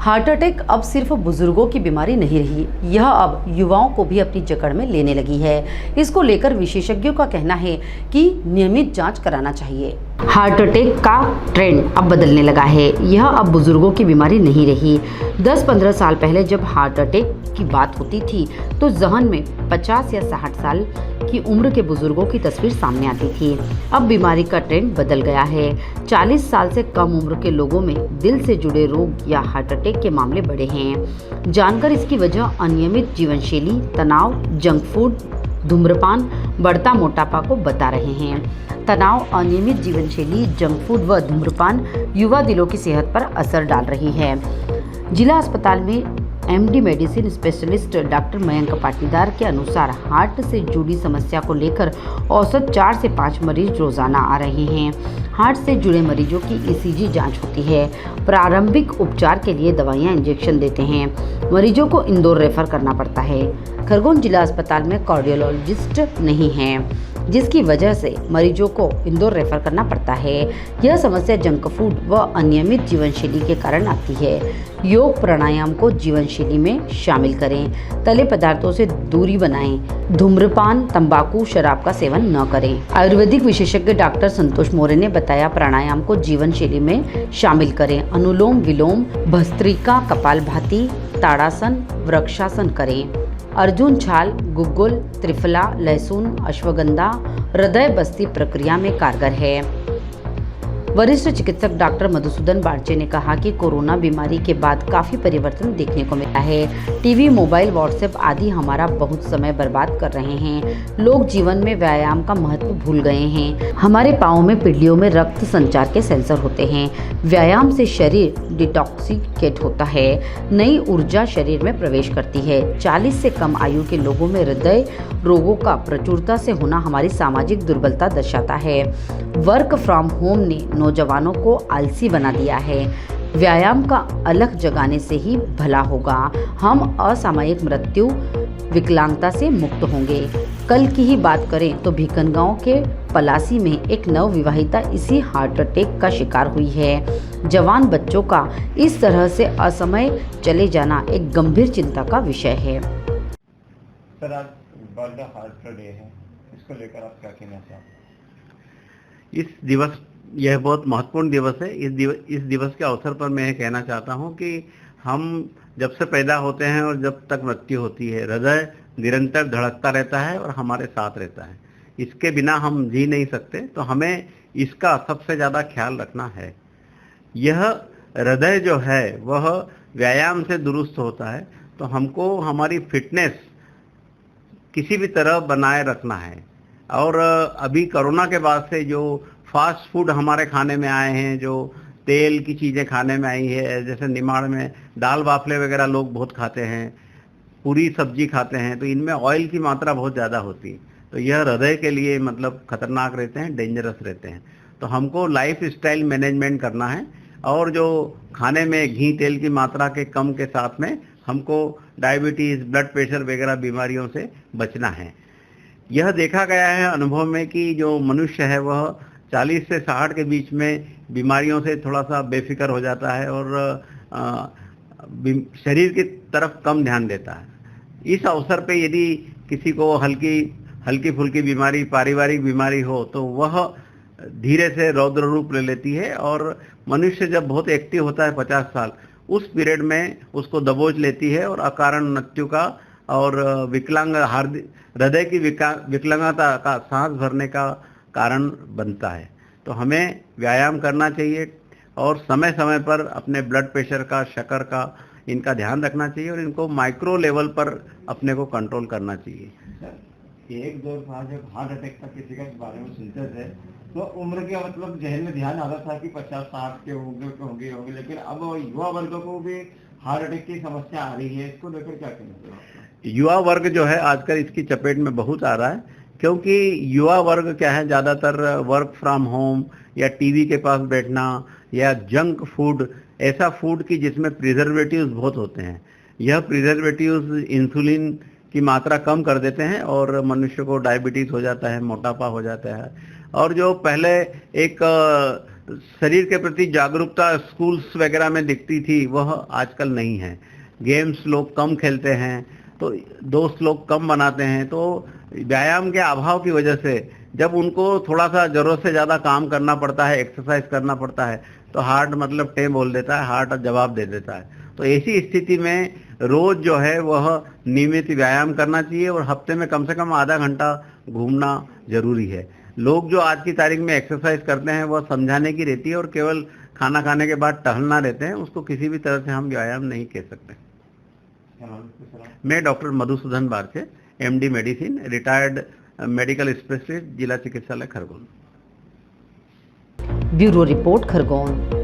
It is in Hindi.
हार्ट अटैक अब सिर्फ बुजुर्गों की बीमारी नहीं रही, यह अब युवाओं को भी अपनी जकड़ में लेने लगी है। इसको लेकर विशेषज्ञों का कहना है कि नियमित जांच कराना चाहिए। हार्ट अटैक का ट्रेंड अब बदलने लगा है। यह अब बुजुर्गों की बीमारी नहीं रही। 10-15 साल पहले जब हार्ट अटैक की बात होती थी तो जहन में 50 या 60 साल की उम्र के बुजुर्गों की तस्वीर सामने आती थी। अब बीमारी का ट्रेंड बदल गया है। 40 साल से कम उम्र के लोगों में दिल से जुड़े रोग या हार्ट अटैक के मामले बढ़े हैं। जानकर इसकी वजह अनियमित जीवन शैली, तनाव, जंक फूड, धूम्रपान, बढ़ता मोटापा को बता रहे हैं। तनाव, अनियमित जीवन शैली, जंक फूड व धूम्रपान युवा दिलों की सेहत पर असर डाल रही है। जिला अस्पताल में MD medicine specialist doctor Mayank Patidar के अनुसार हार्ट से जुड़ी समस्या को लेकर औसत 4 से 5 मरीज रोजाना आ रहे हैं। हार्ट से जुड़े मरीजों की ईसीजी जांच होती है। प्रारंभिक उपचार के लिए दवाइयां, इंजेक्शन देते हैं। मरीजों को इंदौर रेफर करना पड़ता है। खरगोन जिला अस्पताल में कार्डियोलॉजिस्ट नहीं है, जिसकी वजह से मरीजों को इंदौर रेफर करना पड़ता है। यह समस्या जंक फूड व अनियमित जीवन शैली के कारण आती है। योग, प्राणायाम को जीवन शैली में शामिल करें। तले पदार्थों से दूरी बनाएं। धूम्रपान, तंबाकू, शराब का सेवन न करें। आयुर्वेदिक विशेषज्ञ डॉक्टर संतोष मौर्य ने बताया, प्राणायाम को जीवन शैली में शामिल करें। अनुलोम विलोम, भस्त्रिका, कपालभाति, ताड़ासन, वृक्षासन करें। अर्जुन छाल, गुग्गुल, त्रिफला, लहसुन, अश्वगंधा हृदय बस्ती प्रक्रिया में कारगर है। वरिष्ठ चिकित्सक डॉक्टर मधुसूदन बारचे ने कहा कि कोरोना बीमारी के बाद काफी परिवर्तन देखने को मिला है। टीवी, मोबाइल, व्हाट्सएप आदि हमारा बहुत समय बर्बाद कर रहे हैं। लोग जीवन में व्यायाम का महत्व भूल गए हैं। हमारे पाँव में, पीढ़ियों में रक्त संचार के सेंसर होते हैं। व्यायाम से शरीर डिटॉक्सिकेट होता है, नई ऊर्जा शरीर में प्रवेश करती है। 40 से कम आयु के लोगों में हृदय रोगों का प्रचुरता से होना हमारी सामाजिक दुर्बलता दर्शाता है। वर्क फ्रॉम होम ने नौजवानों को आलसी बना दिया है। व्यायाम का अलग जगाने से ही भला होगा। हम असामयिक मृत्यु, विकलांगता से मुक्त होंगे। कल की ही बात करें तो भीकनगांव के पलासी में एक नवविवाहिता इसी हार्ट अटैक का शिकार हुई है। जवान बच्चों का इस तरह से असमय चले जाना एक गंभीर चिंता का विषय है। सर, आज वर्ल्ड हार्ट डे है, इसको लेकर आप क्या कहना चाहते हैं? इस दिवस, यह बहुत महत्वपूर्ण दिवस है। इस दिवस के अवसर पर मैं कहना चाहता हूं कि हम जब से पैदा होते हैं और जब तक मृत्यु होती है, हृदय निरंतर धड़कता रहता है और हमारे साथ रहता है। इसके बिना हम जी नहीं सकते, तो हमें इसका सबसे ज़्यादा ख्याल रखना है। यह हृदय जो है वह व्यायाम से दुरुस्त होता है, तो हमको हमारी फिटनेस किसी भी तरह बनाए रखना है। और अभी कोरोना के बाद से जो फास्ट फूड हमारे खाने में आए हैं, जो तेल की चीज़ें खाने में आई है, जैसे निमाड़ में दाल बाफले वगैरह लोग बहुत खाते हैं, पूरी सब्जी खाते हैं, तो इनमें ऑयल की मात्रा बहुत ज़्यादा होती है। तो यह हृदय के लिए मतलब खतरनाक रहते हैं, डेंजरस रहते हैं। तो हमको लाइफ स्टाइल मैनेजमेंट करना है और जो खाने में घी तेल की मात्रा के कम के साथ में हमको डायबिटीज़, ब्लड प्रेशर वगैरह बीमारियों से बचना है। यह देखा गया है अनुभव में कि जो मनुष्य है वह 40 से 60 के बीच में बीमारियों से थोड़ा सा बेफिक्र हो जाता है और शरीर की तरफ कम ध्यान देता है। इस अवसर पे यदि किसी को हल्की फुल्की बीमारी, पारिवारिक बीमारी हो, तो वह धीरे से रौद्र रूप ले लेती है और मनुष्य जब बहुत एक्टिव होता है 50 साल, उस पीरियड में उसको दबोच लेती है और अकारण मृत्यु का और विकलांग हृदय की विकलांगता का सांस भरने का कारण बनता है। तो हमें व्यायाम करना चाहिए और समय समय पर अपने ब्लड प्रेशर का, शक्कर का, इनका ध्यान रखना चाहिए और इनको माइक्रो लेवल पर अपने को कंट्रोल करना चाहिए। सर, एक दौर था जब हार्ट अटैक का किसी के बारे में सुनते थे तो उम्र के मतलब जहन में ध्यान आता था कि 50-60 के होंगे, लेकिन अब युवा वर्ग को भी हार्ट अटैक की समस्या आ रही है। इसको लेकर क्या कहना चाहिए? युवा वर्ग जो है आजकल इसकी चपेट में बहुत आ रहा है, क्योंकि युवा वर्ग क्या है, ज़्यादातर वर्क फ्रॉम होम या टीवी के पास बैठना या जंक फूड, ऐसा फूड की जिसमें प्रिजर्वेटिव्स बहुत होते हैं। यह प्रिजर्वेटिव्स इंसुलिन की मात्रा कम कर देते हैं और मनुष्य को डायबिटीज़ हो जाता है, मोटापा हो जाता है। और जो पहले एक शरीर के प्रति जागरूकता स्कूल्स वगैरह में दिखती थी, वह आजकल नहीं है। गेम्स लोग कम खेलते हैं, तो दोस्त लोग कम बनाते हैं, तो व्यायाम के अभाव की वजह से जब उनको थोड़ा सा जरूरत से ज़्यादा काम करना पड़ता है, एक्सरसाइज करना पड़ता है, तो हार्ट मतलब टे बोल देता है, हार्ट जवाब दे देता है। तो ऐसी स्थिति में रोज जो है वह नियमित व्यायाम करना चाहिए और हफ्ते में कम से कम आधा घंटा घूमना जरूरी है। लोग जो आज की तारीख में एक्सरसाइज करते हैं वह समझाने की रहती है और केवल खाना खाने के बाद टहलना रहते हैं, उसको किसी भी तरह से हम व्यायाम नहीं कह सकते। मैं doctor Madhusudan Barche, MD medicine, retired medical specialist, जिला चिकित्सालय खरगोन। Bureau report Khargone.